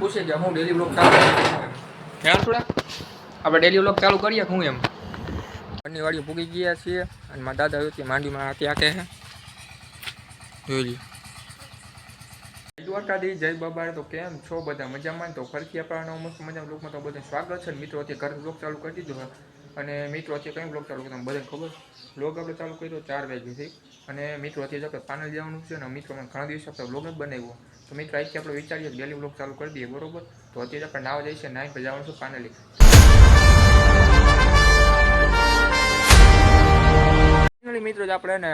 પૂછે કે હું ડેલી બ્લોગ ચાલુ કરું એમ થોડા આપણે ડેલી બ્લોગ ચાલુ કરીએ હું એમ ઘરની વાડીઓ પૂગી ગયા છીએ અને મારા દાદા હતી માંડીમાં ત્યાં કે જોઈ લઈએ દ્વારકાધી જય બાબા તો કેમ છો બધા મજામાં તો ફરીથી આપણા મસ્ત મજાના બ્લોગમાં તો બધાને સ્વાગત છે મિત્રો અત્યારે ઘરે બ્લોગ ચાલુ કરી દીધો અને મિત્રો અત્યારે કઈ બ્લોગ ચાલુ કર્યો બધાને ખબર બ્લોગ આપણે ચાલુ કર્યો 4 વાગ્યાથી અને મિત્રો અત્યારે આપણે પાનલ જવાનું છે અને મિત્રો ઘણા દિવસ આપણે બ્લોગ જ બનાવ્યો તો મિત્રો આજથી આપણે વિચારીએ ડેલી બ્લોગ ચાલુ કરી દઈએ બરોબર તો અત્યારે આપણે નાવા જઈએ છીએ નાઈ પર જવાનું છે પાનલી મિત્રો આપણે ને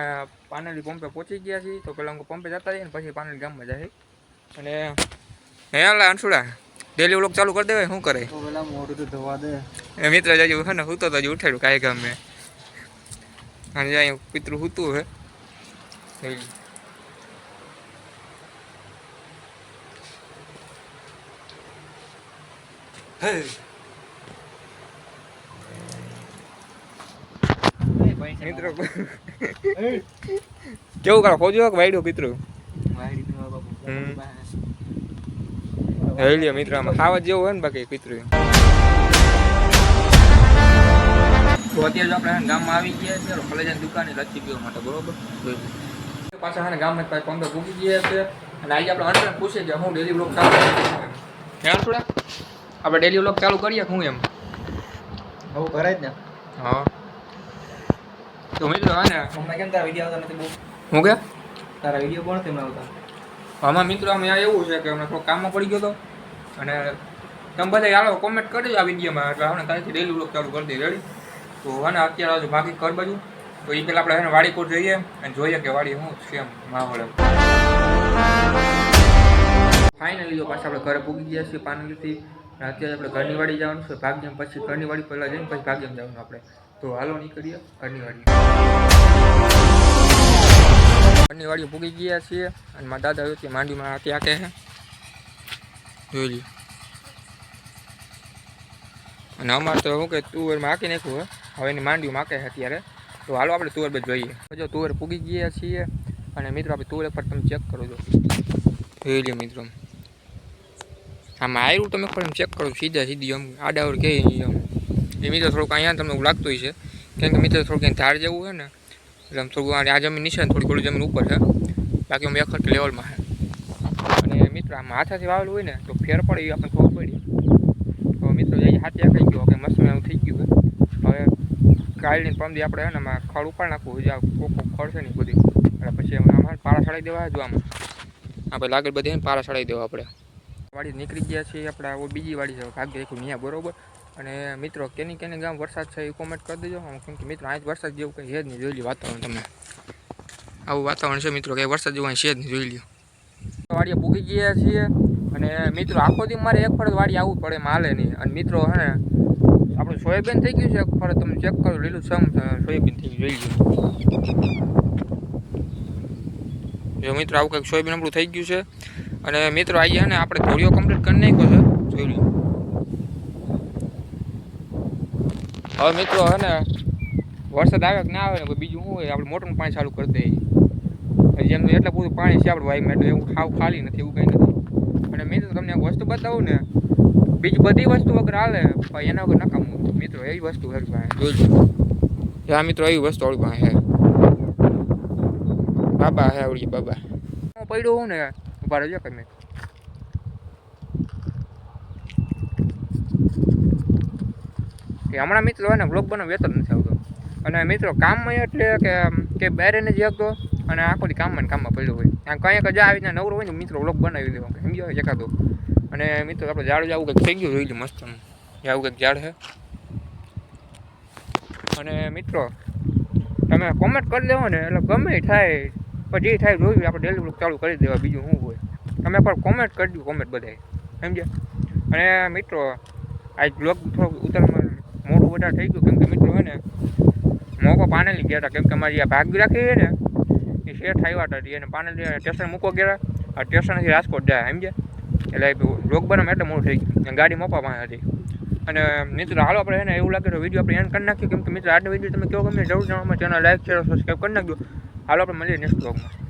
પાનલી પંપે પહોંચી ગયા છીએ તો પેલા પંપે જતા રહીએ ને પછી પાનલી ગામમાં જાય અને હે લા અંશુડા ડેલી વ્લોગ ચાલુ કરી દેવાય શું કરે તો પેલા મોઢું તો ધોવા દે એ મિત્ર જાજુ હે ને હું તો હજી ઉઠાડ્યું કાંઈ ગામ મેં અને જાય પિતૃ હૂતું હે મિત્રો કેવું કરો ખોજો કે વાયડો પિતૃ હેલિયો મિત્રો આમાં ખાવા જેવું હોય ને બાકી પિતૃ તો અત્યારે આપણે ગામમાં આવી ગયા છે કોલેજની દુકાને લચ્છી પીવા માટે બરોબર પાછા છે ને ગામમાં પાસે પંદર ભૂકી ગયા છે અને આજે આપણે અંતર પૂછે કે હું ડેલી બ્લોગ ચાલુ કરું થોડા આપણે ડેલી બ્લોગ ચાલુ કરીએ હું એમ હું કરાય જ ને હા તો મિત્રો હા ને હમણાં કેમ તારા વિડીયો આવતા નથી બહુ હું કે તારા વિડીયો પણ તેમ આવતા આમાં મિત્રો અમે એવું છે કે અમને થોડો કામમાં પડી ગયો હતો અને તમે બધા આવો કોમેન્ટ કરજો આ વિડીયોમાં એટલે આપણે તારીથી ડેલી બ્લોગ ચાલુ કરી દઈએ રેડી તો હા ને અત્યારે બાકી ઘર બાજુ તો એ પહેલાં આપણે વાડી કોટ જઈએ અને જોઈએ કે વાડી શું છે એમ માહોલ એમ ફાઇનલી જો પાછા આપણે ઘરે પૂગી ગયા છીએ પાનલીથી અને અત્યારે આપણે ઘરની વાડી જવાનું છે ભાગ્યમ પછી ઘરની વાડી પહેલાં જઈને પછી ભાગ્યમ જવાનું આપણે તો હાલો નીકળીએ ઘરની વાડી ઘરની વાડીઓ પૂગી ગયા છીએ અને મારા દાદા હતી માંડીમાં ત્યાં કે જોઈ લઈએ અને અમારે તો શું કે તુવેરમાં હાંકી નાખ્યું હવે એની માંડીઓ માકે છે અત્યારે તો હાલો આપણે તુવેર બધ જોઈએ જો તુવેર પૂગી ગયા છીએ અને મિત્રો આપણે તુવેર પર તમે ચેક કરો છો જોઈ લે મિત્રો આમાં આવ્યું તમે પણ ચેક કરો સીધા સીધી આમ આડાવડ કે આમ એ મિત્રો થોડુંક અહીંયા તમને એવું લાગતું હોય છે કેમ કે મિત્રો થોડુંક અહીં ધાર જેવું છે ને એટલે આમ થોડુંક આ જમીન નીચે થોડી થોડી જમીન ઉપર છે બાકી આમ એક લેવલમાં છે અને મિત્રો આમાં હાથાથી વાવેલું હોય ને તો ફેર પડે એ આપણને ખબર પડી તો મિત્રો જઈએ હાથે કહી ગયો કે મસ્ત એવું થઈ ગયું હવે કાઢીને પમદી આપણે ને આમાં ખડ ઉપાડ નાખવું જ્યાં કોકો ખડ છે ને બધી એટલે પછી આમાં પારા ચડાવી દેવા જો આમાં આપણે લાગડ બધી પારા ચડાવી દેવા આપણે વાડી નીકળી ગયા છીએ આપણે બીજી વાડી છે ભાગ્ય એકું ત્યાં બરોબર અને મિત્રો કેની કેની ગામ વરસાદ છે એ કોમેન્ટ કરી દેજો કેમ કે મિત્રો આજ વરસાદ જેવું કંઈ છે જ નહીં જોઈ લો વાતાવરણ તમને આવું વાતાવરણ છે મિત્રો કંઈ વરસાદ જેવું છે જ નહીં જોઈ લો વાડીએ પૂગી ગયા છીએ અને મિત્રો આખો દી મારે એક ફરજ વાડી આવવું પડે એમાં હાલે નહીં અને મિત્રો હે ને આપણું સોયાબીન થઈ ગયું છે એક ફરજ તમે ચેક કરો લીલું સમ સોયાબીન થઈ ગયું જોઈ લો જો મિત્રો આવું કંઈક સોયાબીન આપણું થઈ ગયું છે અને મિત્રો આવીએ ને આપણે ધોળીઓ કમ્પ્લીટ કરી નાખ્યો છે જોઈ લો હવે મિત્રો હે ને વરસાદ આવે કે ના આવે ને કોઈ બીજું શું હોય આપણે મોટરનું પાણી ચાલુ કરી દઈએ જેમનું એટલું બધું પાણી છે આપણે વાઈમાં એટલે એવું ખાવ ખાલી નથી એવું કંઈ નથી અને મિત્રો તમને એક વસ્તુ બતાવું ને બીજી બધી વસ્તુ વગર હાલે પણ એના વગર નકામું મિત્રો એવી વસ્તુ હરી પાસે જોઈ લો હા મિત્રો એવી વસ્તુ આવડી પાસે હે બાબા હે આવડી બાબા હું પડ્યો હોઉં ને ઉભા રહેજો તમે કે હમણાં મિત્રો એને બ્લોગ બનાવ વેતન નથી આવતો અને મિત્રો કામમાં એટલે કે બહાર નથી જતો અને આખો દી કામમાં પડ્યો હોય કંઈક જ આવી રીતના નવરો હોય ને મિત્રો બ્લોગ બનાવી દેવો સમજો એકાદો અને મિત્રો આપણે ઝાડ આવું કંઈક થઈ ગયું જોઈ લો મસ્ત આવું કંઈક ઝાડ છે અને મિત્રો તમે કોમેન્ટ કરી દેવો ને એટલે ગમે થાય પણ જે થાય જોયું આપણે ડેલી બ્લોગ ચાલુ કરી દેવા બીજું શું હોય તમે પણ કોમેન્ટ કરી દો કોમેન્ટ બધાય સમજ્યા અને મિત્રો આ બ્લોગ થોડુંક ઉતારવામાં મોટું વધારે થઈ ગયું કેમ કે મિત્રો હોય ને મોકો પાનેલી ગયા હતા કેમ કે અમારી આ ભાગ રાખી છે ને એ શેઠ આવ્યા હતા એને પાનેલી સ્ટેશન મૂકવા ગયા આ સ્ટેશનથી રાજકોટ જાય સમજ્યા એટલે બ્લોગ બનાવવામાં એટલે મોડું થઈ ગયું ગાડી મોપા પાસે હતી અને મિત્રો હાલો આપણે એને એવું લાગે તો વિડીયો આપણે એન્ડ કરી નાખ્યો કેમ કે મિત્રો આજનો વિડીયો તમે કેવો ગમે જરૂર જણાવવામાં ચેનલ લાઈક શેર સબસ્ક્રાઈબ કરી નાખજો હાલો આપણે મળીએ નેક્સ્ટ બ્લોગમાં